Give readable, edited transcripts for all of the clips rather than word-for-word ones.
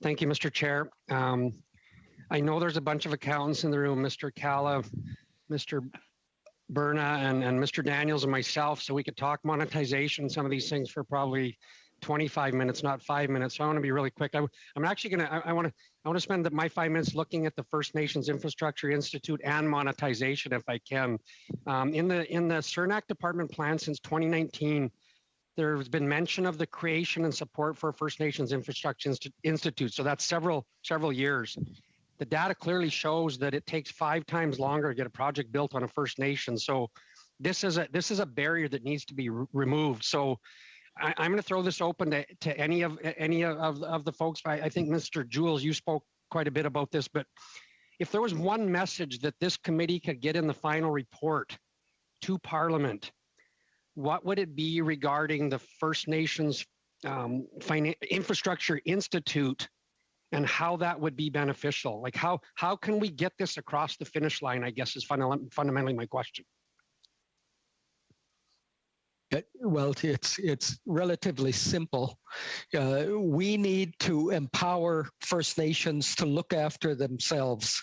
Thank you, Mr. Chair. I know there's a bunch of accountants in the room, Mr. Calla, Mr. Berna, and Mr. Daniels and myself, so we could talk monetization, some of these things for probably 25 minutes, not 5 minutes. So I want to be really quick. I'm actually going to, I want to spend my 5 minutes looking at the First Nations Infrastructure Institute and monetization, if I can. In the CERNAC department plan since 2019, there's been mention of the creation and support for First Nations Infrastructure Institute. So that's several years. The data clearly shows that it takes 5 times longer to get a project built on a First Nation. So this is a barrier that needs to be removed. So I'm going to throw this open to any of the folks. I think Mr. Jules, you spoke quite a bit about this, but if there was one message that this committee could get in the final report to Parliament, what would it be regarding the First Nations Infrastructure Institute and how that would be beneficial? Like how can we get this across the finish line, I guess, is fundamentally my question. Well, it's relatively simple. We need to empower First Nations to look after themselves.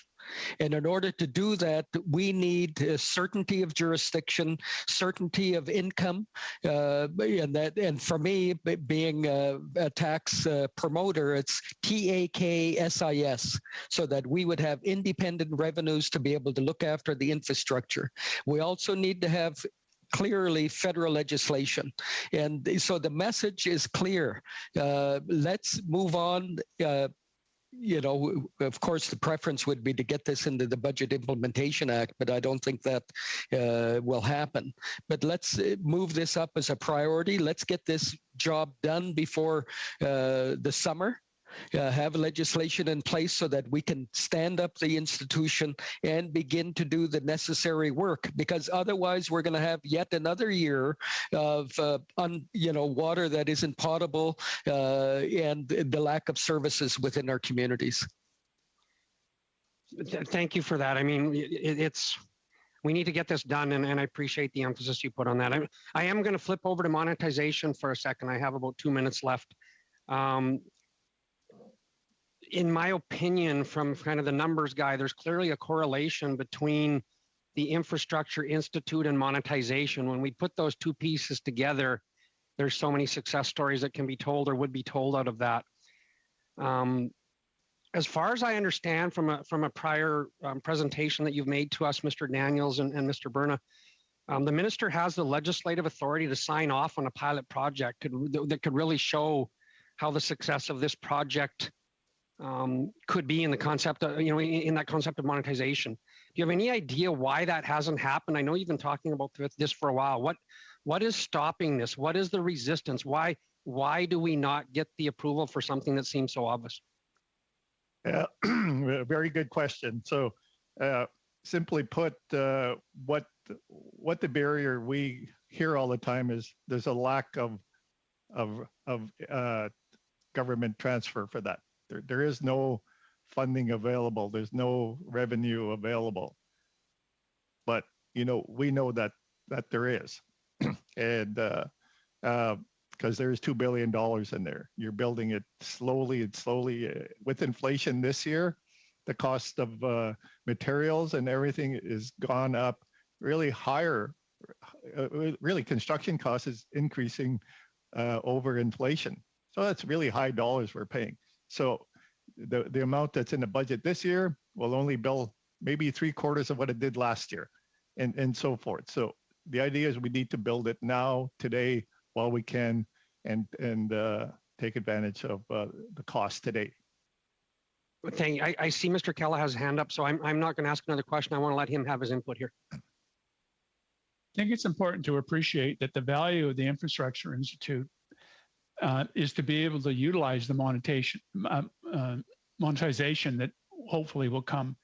And in order to do that, we need certainty of jurisdiction, certainty of income, and for me, being a tax promoter, it's TAKSIS, so that we would have independent revenues to be able to look after the infrastructure. We also need to have clearly federal legislation. And so the message is clear. Let's move on. Of course, the preference would be to get this into the Budget Implementation Act, but I don't think that will happen. But let's move this up as a priority. Let's get this job done before the summer. Have legislation in place so that we can stand up the institution and begin to do the necessary work, because otherwise we're going to have yet another year of water that isn't potable and the lack of services within our communities. Thank you for that. I mean, we need to get this done, and I appreciate the emphasis you put on that. I am going to flip over to monetization for a second. I have about 2 minutes left. In my opinion, from kind of the numbers guy, there's clearly a correlation between the Infrastructure Institute and monetization. When we put those two pieces together, there's so many success stories that can be told or would be told out of that. As far as I understand from a prior presentation that you've made to us, Mr. Daniels and Mr. Berna, the minister has the legislative authority to sign off on a pilot project that could really show how the success of this project could be in the concept of, in that concept of monetization. Do you have any idea why that hasn't happened? I know you've been talking about this for a while. What is stopping this? What is the resistance? Why do we not get the approval for something that seems so obvious? Yeah, very good question. So, simply put, what the barrier we hear all the time is there's a lack of government transfer for that. There is no funding available. There's no revenue available. But, we know that there is. And because there's $2 billion in there. You're building it slowly and slowly. With inflation this year, the cost of materials and everything is gone up really higher. Really, construction costs is increasing over inflation. So that's really high dollars we're paying. So the amount that's in the budget this year will only bill maybe 3/4 of what it did last year, and so forth. So the idea is we need to build it now, today, while we can, and take advantage of the cost today. Thank you. I see Mr. Calla has a hand up, so I'm not going to ask another question. I want to let him have his input here. I think it's important to appreciate that the value of the Infrastructure Institute is to be able to utilize the monetization that hopefully will come.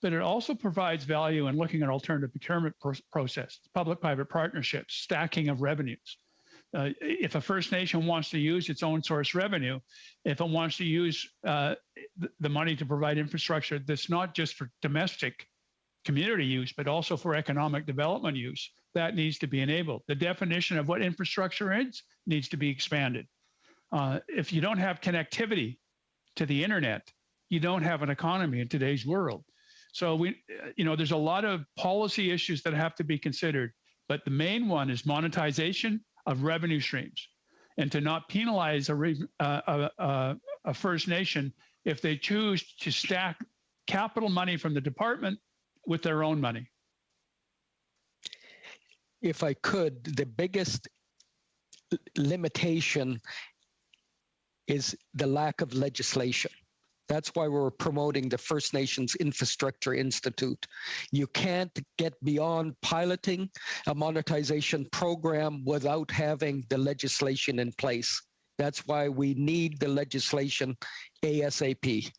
But it also provides value in looking at alternative procurement process, public-private partnerships, stacking of revenues. If a First Nation wants to use its own source revenue, if it wants to use the money to provide infrastructure that's not just for domestic community use, but also for economic development use, that needs to be enabled. The definition of what infrastructure is needs to be expanded. If you don't have connectivity to the internet, you don't have an economy in today's world. So there's a lot of policy issues that have to be considered, but the main one is monetization of revenue streams, and to not penalize a First Nation if they choose to stack capital money from the department with their own money. If I could, the biggest limitation is the lack of legislation. That's why we're promoting the First Nations Infrastructure Institute. You can't get beyond piloting a monetization program without having the legislation in place. That's why we need the legislation ASAP.